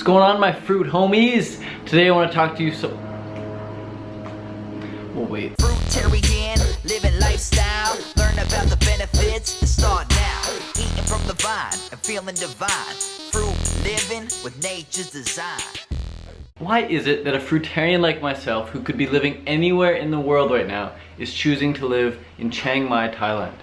going on, my fruit homies? Today I want to talk to you Well, wait. Fruitarian, living lifestyle. Learn about the benefits and start now. Eating from the vine and feeling divine. Fruit living with nature's design. Why is it that a fruitarian like myself, who could be living anywhere in the world right now, is choosing to live in Chiang Mai, Thailand?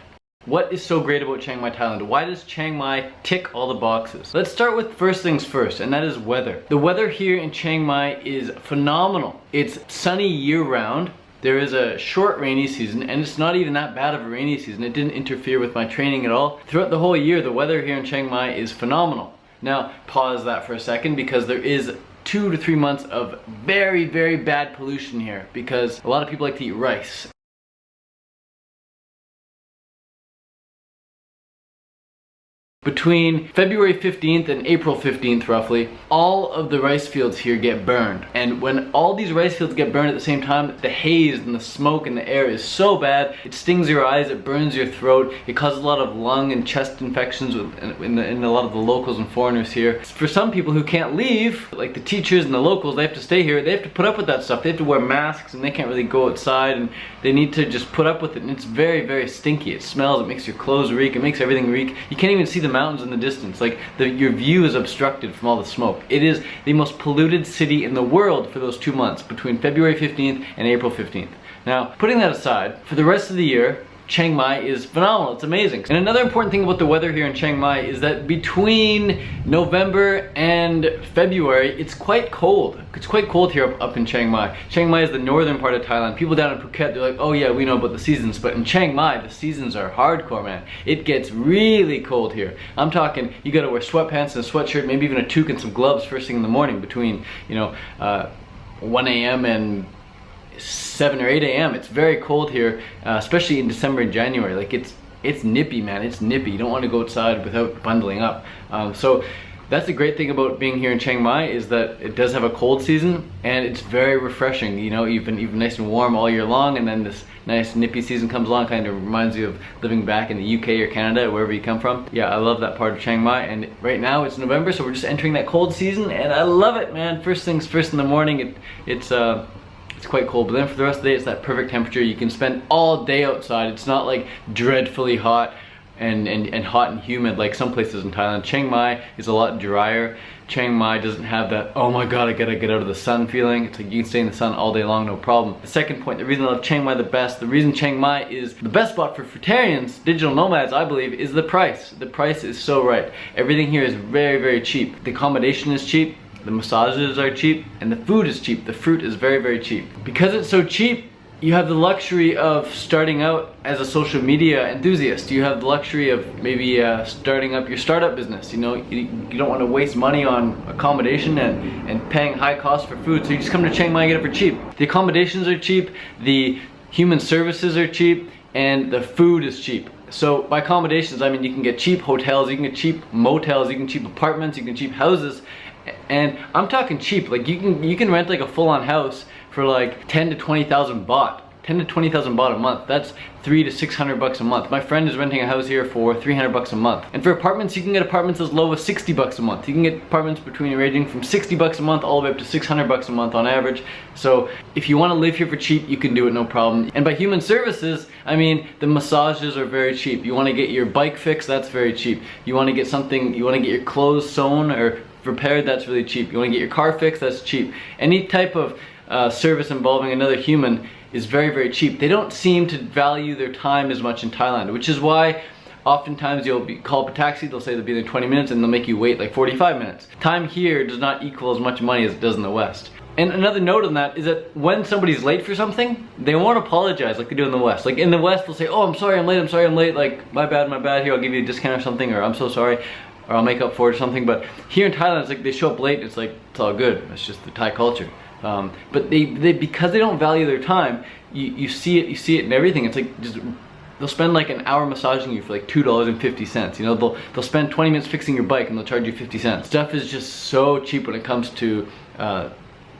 What is so great about Chiang Mai, Thailand? Why does Chiang Mai tick all the boxes? Let's start with first things first, and that is weather. The weather here in Chiang Mai is phenomenal. It's sunny year-round. There is a short rainy season, and it's not even that bad of a rainy season. It didn't interfere with my training at all. Throughout the whole year, the weather here in Chiang Mai is phenomenal. Now, pause that for a second, because there is 2 to 3 months of very, very bad pollution here, because a lot of people like to eat rice. Between February 15th and April 15th roughly, all of the rice fields here get burned. And when all these rice fields get burned at the same time, the haze and the smoke in the air is so bad, it stings your eyes, it burns your throat, it causes a lot of lung and chest infections in a lot of the locals and foreigners here. For some people who can't leave, like the teachers and the locals, they have to stay here, they have to put up with that stuff. They have to wear masks and they can't really go outside, and they need to just put up with it, and it's very, very stinky. It smells, it makes your clothes reek, it makes everything reek. You can't even see the mountains in the distance. Like, your view is obstructed from all the smoke. It is the most polluted city in the world for those 2 months, between February 15th and April 15th. Now, putting that aside, for the rest of the year, Chiang Mai is phenomenal. It's amazing. And another important thing about the weather here in Chiang Mai is that between November and February, it's quite cold. It's quite cold here up in Chiang Mai. Chiang Mai is the northern part of Thailand. People down in Phuket, they're like, oh yeah, we know about the seasons. But in Chiang Mai, the seasons are hardcore, man. It gets really cold here. I'm talking, you gotta wear sweatpants and a sweatshirt, maybe even a toque and some gloves first thing in the morning between, 1 a.m. and 7 or 8 a.m. It's very cold here, especially in December and January. Like, it's nippy, man. It's nippy. You don't want to go outside without bundling up. So that's the great thing about being here in Chiang Mai, is that it does have a cold season, and it's very refreshing. You know, you've been nice and warm all year long, and then this nice nippy season comes along, kind of reminds you of living back in the UK or Canada, wherever you come from. Yeah, I love that part of Chiang Mai, and right now it's November, so we're just entering that cold season, and I love it, man. First things first in the morning, it's quite cold, but then for the rest of the day, it's that perfect temperature. You can spend all day outside. It's not like dreadfully hot and hot and humid like some places in Thailand. Chiang Mai is a lot drier. Chiang Mai doesn't have that, oh my god, I gotta get out of the sun feeling. It's like you can stay in the sun all day long, no problem. The second point, the reason I love Chiang Mai the best, the reason Chiang Mai is the best spot for fruitarians, digital nomads, I believe, is the price. The price is so right. Everything here is very, very cheap. The accommodation is cheap. The massages are cheap, and the food is cheap. The fruit is very, very cheap. Because it's so cheap, you have the luxury of starting out as a social media enthusiast. You have the luxury of maybe starting up your startup business. You know, you don't want to waste money on accommodation and paying high costs for food, so you just come to Chiang Mai and get it for cheap. The accommodations are cheap, the human services are cheap, and the food is cheap. So by accommodations, I mean you can get cheap hotels, you can get cheap motels, you can get cheap apartments, you can get cheap houses. And I'm talking cheap, like you can rent like a full-on house for like 10 to 20,000 baht. 10 to 20,000 baht a month. That's 300 to 600 bucks a month. My friend is renting a house here for 300 bucks a month. And for apartments, you can get apartments as low as 60 bucks a month. You can get apartments ranging from 60 bucks a month all the way up to 600 bucks a month on average. So if you want to live here for cheap, you can do it, no problem. And by human services, I mean the massages are very cheap. You want to get your bike fixed, that's very cheap. You want to get your clothes sewn or repaired, that's really cheap. You want to get your car fixed, that's cheap. Any type of service involving another human is very, very cheap. They don't seem to value their time as much in Thailand, which is why oftentimes you'll call up a taxi, they'll say they'll be there in 20 minutes and they'll make you wait like 45 minutes. Time here does not equal as much money as it does in the West. And another note on that is that when somebody's late for something, they won't apologize like they do in the West. Like in the West, they'll say, oh, I'm sorry I'm late, like my bad, here, I'll give you a discount or something, or I'm so sorry, or I'll make up for it or something. But here in Thailand, it's like they show up late, it's like, it's all good. It's just the Thai culture. But they because they don't value their time, you see it in everything. It's like they'll spend like an hour massaging you for like $2.50. You know, they'll spend 20 minutes fixing your bike and they'll charge you 50 cents. Stuff is just so cheap when it comes to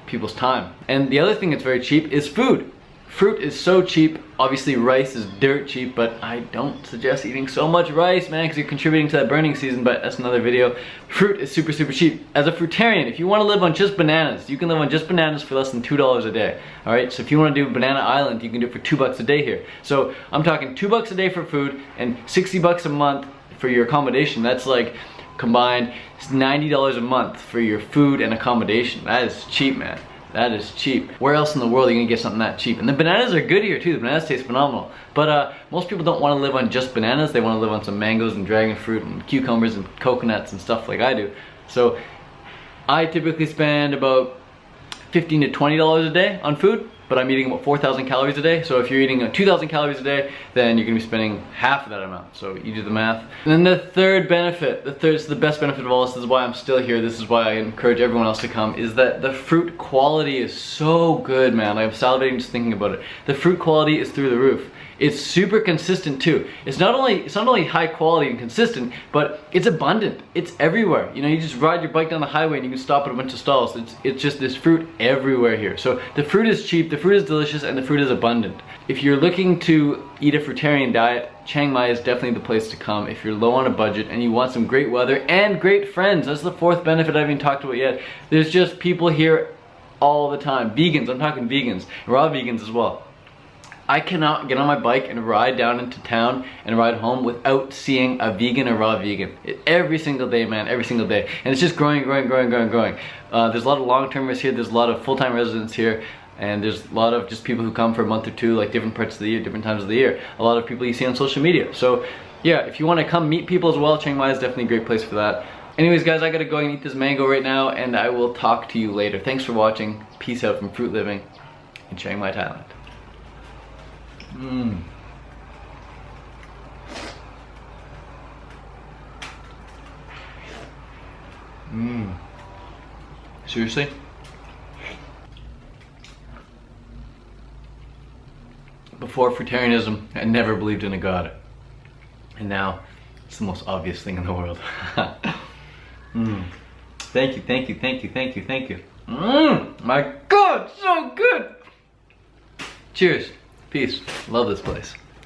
people's time. And the other thing that's very cheap is food. Fruit is so cheap. Obviously rice is dirt cheap, but I don't suggest eating so much rice, man, because you're contributing to that burning season, but that's another video. Fruit is super, super cheap. As a fruitarian, if you want to live on just bananas, you can live on just bananas for less than $2 a day. Alright, so if you want to do Banana Island, you can do it for $2 a day here. So I'm talking $2 a day for food and $60 a month for your accommodation. That's like combined, it's $90 a month for your food and accommodation. That is cheap, man. That is cheap. Where else in the world are you gonna get something that cheap? And the bananas are good here too. The bananas taste phenomenal. But most people don't want to live on just bananas. They want to live on some mangoes and dragon fruit and cucumbers and coconuts and stuff like I do. So I typically spend about $15 to $20 a day on food, but I'm eating about 4,000 calories a day. So if you're eating 2,000 calories a day, then you're gonna be spending half of that amount. So you do the math. And then the third benefit, is the best benefit of all this is why I'm still here, this is why I encourage everyone else to come, is that the fruit quality is so good, man. I'm salivating just thinking about it. The fruit quality is through the roof. It's super consistent too. It's not only high quality and consistent, but it's abundant. It's everywhere. You know, you just ride your bike down the highway and you can stop at a bunch of stalls. It's just this fruit everywhere here. So the fruit is cheap, the fruit is delicious, and the fruit is abundant. If you're looking to eat a fruitarian diet, Chiang Mai is definitely the place to come if you're low on a budget and you want some great weather and great friends. That's the fourth benefit I haven't even talked about yet. There's just people here all the time. Vegans, I'm talking vegans, raw vegans as well. I cannot get on my bike and ride down into town and ride home without seeing a vegan or raw vegan. Every single day, man, every single day. And it's just growing. There's a lot of long-termers here, there's a lot of full-time residents here, and there's a lot of just people who come for a month or two, like different parts of the year, different times of the year. A lot of people you see on social media. So yeah, if you want to come meet people as well, Chiang Mai is definitely a great place for that. Anyways guys, I gotta go and eat this mango right now, and I will talk to you later. Thanks for watching. Peace out from Fruit Living in Chiang Mai, Thailand. Seriously? Before fruitarianism, I never believed in a God. And now, it's the most obvious thing in the world. Thank you, thank you, thank you, thank you, thank you. My God, so good! Cheers. Peace. Love this place.